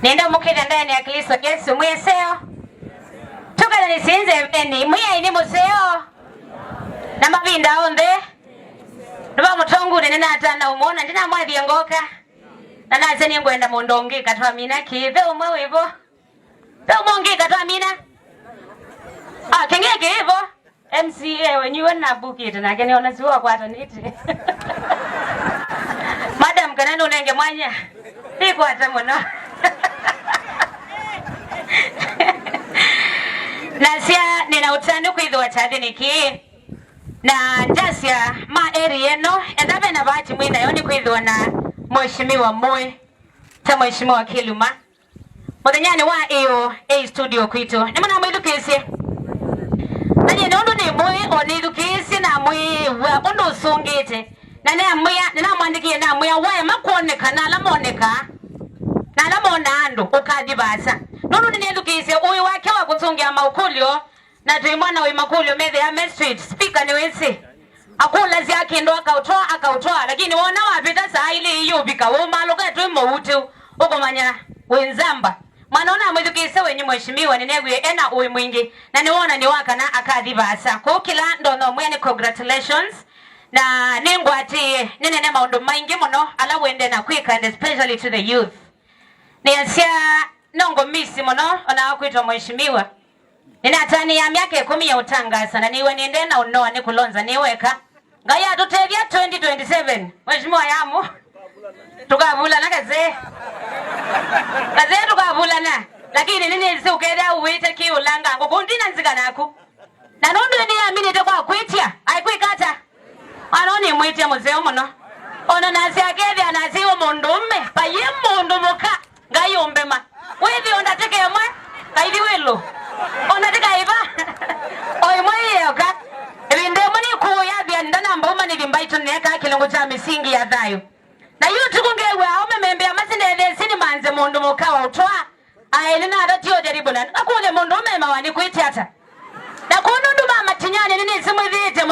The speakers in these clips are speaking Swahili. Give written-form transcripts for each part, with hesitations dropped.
Nenda mukita ndani ya Kristo Yesu mweseo. Tukana nisinze eni mwiya ini museo. Na mabinda onde. Nuba mutongu nena atana umona ndina mwathi ngoka. Na naze ni ngwenda mondongi katwa mina kithe umwe wivo. Tao mongi katwa mina. Kengeke hivo. MCA wenyewe na bukita na kene onasiwa kwa ataniti. Madam kanani unenge mwanya. Iko hata mwana. Nasia nina utani kuidhwa chadi niki. Na jasia ma area no endabe na bahati mwina yoni kuidhwa na mheshimiwa Moi ta mheshimiwa Kiluma. Muthanyani wa iyo studio kwitu. Ni mwana mwidu kesi. Nanye nondo ni Moi onidu kesi na Moi wa ondo usungite. Na nina mwandikie na Moi wa makuoneka na alamoneka. Na alamona ando ukadibasa. Nondo ni nidu kesi uyu wake wa kutungia maukulio. Na tuimwana wa makulio methe ya Main Street. Speaker ni wensi. Akula ziyake ndo akautoa. Lakini wana wapita saa ili iyo bika. Wumaloka tuimo utu. Uko manya wenzamba. Manaona mwidukise wenye mheshimiwa ninegwe ena uwe mwingi. Na niwona niwaka na akadibasa. Kwa kila ndono mwene congratulations. Na ningwati nene maundu maingi mono. Ala wende na quick and especially to the youth. Niasia nongo misi mono. Ona wakuitwa mheshimiwa. Ninatani ya miaka 10 ya utangasa. Na niwe niende na unoa ni kulonza niweka. Gaya tutevia 2027. Mheshimiwa yamu. Tukabula na kaze. Kaze tukabula na. Lakini nini si ukeda uwete ki ulanga. Kukundina nzika naku. Na nundu ni amini tekwa kuitia. Haikuikata. Anoni mwitia muzeo mono. Ono nasi akedi anasiwa mundume. Paye mundumuka. Gayi umbema. Wevi ondateke ya mwe. Kaidi wilo. Ondateka iba. Oi mwe yoka. Ebindemoni kuya biandana mboma nilimbaito neka kilungu cha misingi ya dhayo. Na yu tukungewe aume membe amasine sini manze mundu mukawa utwa. Aelina adatio jaribu na akule mundu mema wani kuitiata. Na kunundu mama tinyani nini simu dhite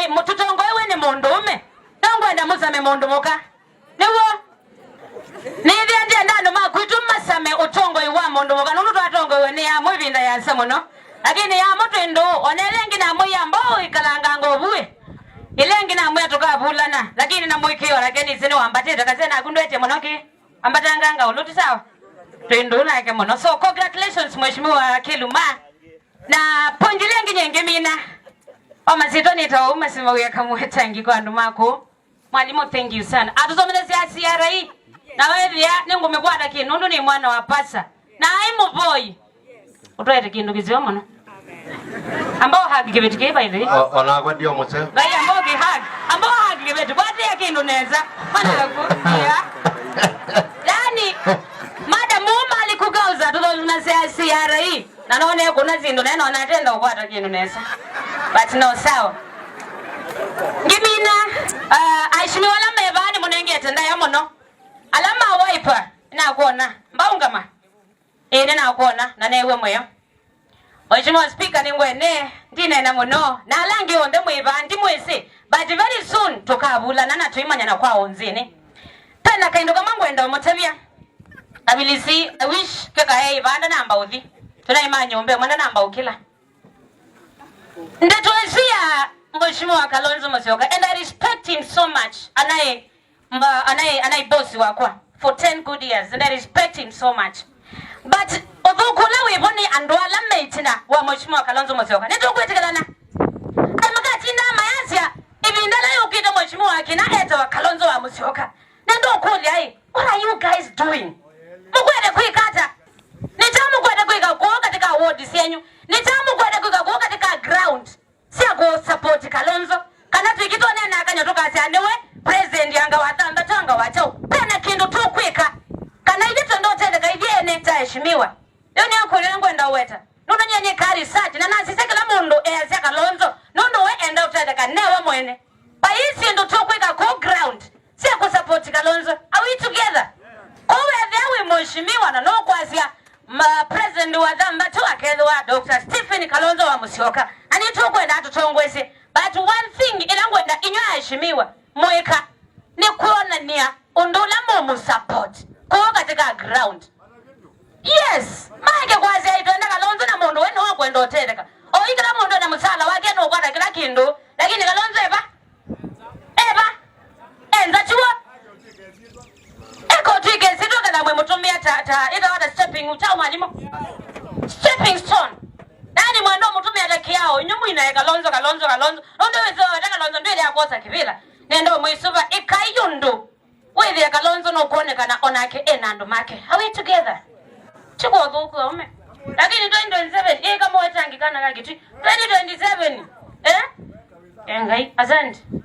mututongo ewe ni mundu ume. Nongo enda musame mundu muka. Niwo. Nithi anje ndano kuitu masame utongo iwa mundu muka. Nunu tuatongo iwe ni ya mwibinda ya nsamuno. Lakini ya mutu indu onelengi na mwi ya mbao ikalanga ngobuwe. Ilengi na mwe tukabulana lakini na mwikio lakini sini wambatita kasena akundwete monoki ambatanganga uluti sawa twinduna yake mono. So congratulations mheshimiwa Kiluma na ponjilengi nyenge mina omazito nita umasima weka mwetangi kwa ndumako mwalimu. Thank you sana atuzomele CRA na wewe ya nengo mekwata kinundu ni mwana wa pasa na aimu boy utwete kindu kizio mono ambao hagi kibetu kiba hivi ona kwa ndio mose gaya ambao hagi ambao hagi kibetu kwa tia kindoneza mana ya yani madam mama alikugauza tulona CRA na naone kuna zindo na naona atenda kwata kindoneza but no sawa ngimina aishimi wala mebani munengete ndayo mono alama wiper na kuona mbaungama na kuona na newe moyo. Mheshimiwa Speaker ningwene ndine na muno na alangi onde mwiba ndi mwese but very soon tukabula na tuimanya na kwa onzini pena kaindo kama ngwenda omutabya abilisi I wish keka ibanda namba uthi tunaimanya ombe mwana namba ukila ndetwesia Mheshimiwa Kalonzo Musyoka and I respect him so much anai boss wakwa for 10 good years and I respect him so much. But although kula weboni andwala meitina wa Mheshimiwa Kalonzo Musyoka neto kwetekelana amakati na mayasia ibindala yokita Mheshimiwa akina eta wa Kalonzo wa Musyoka nendo kuli ai what are you guys doing mukwede kuikata nitamu kwede kuika kwa katika ward senyu nitamu kwede kuika kwa katika ground sia go support Kalonzo kana tukitone na akanyotoka sia newe president yanga watamba tanga watao pena kindu tu kuika kana ile ndo tende kaidie neta heshimiwa leo ni yako lengo enda weta nono nyenye kari search na nasi sekela mundu eze Kalonzo nono we enda utende kanewe mwene pa hisi ndo tokweka ko ground si ku support Kalonzo are we together ko we there mheshimiwa na no kwazia president wa Zambia tu akedwa Dr. Stephen Kalonzo wa Musyoka ani tokwenda atutongwese but one thing ilangwenda inywa heshimiwa mweka ni kuona nia undula mu support ko katika ground Yes, make kwazi aitwenda Kalonzo na mundu wenu wakwenda otereka. Oikira mundu na musala wake no kwata kila kindu, lakini Kalonzo eba. Enza chuo. Eko twike sitoka na mwe mutumia ita wata stepping utauma nimo. Stepping stone. Nani mwendo mutumia leki yao nyumu ina Kalonzo. Ondo wezo Kalonzo ndio ya kosa kivila. Nendo mwisuva ikayundu. Wewe ya Kalonzo no kuonekana onake enando make. Are we together? Chukua dhuku ume. Lakini 2027 kama watangikana kagiti 2027 Engai asante.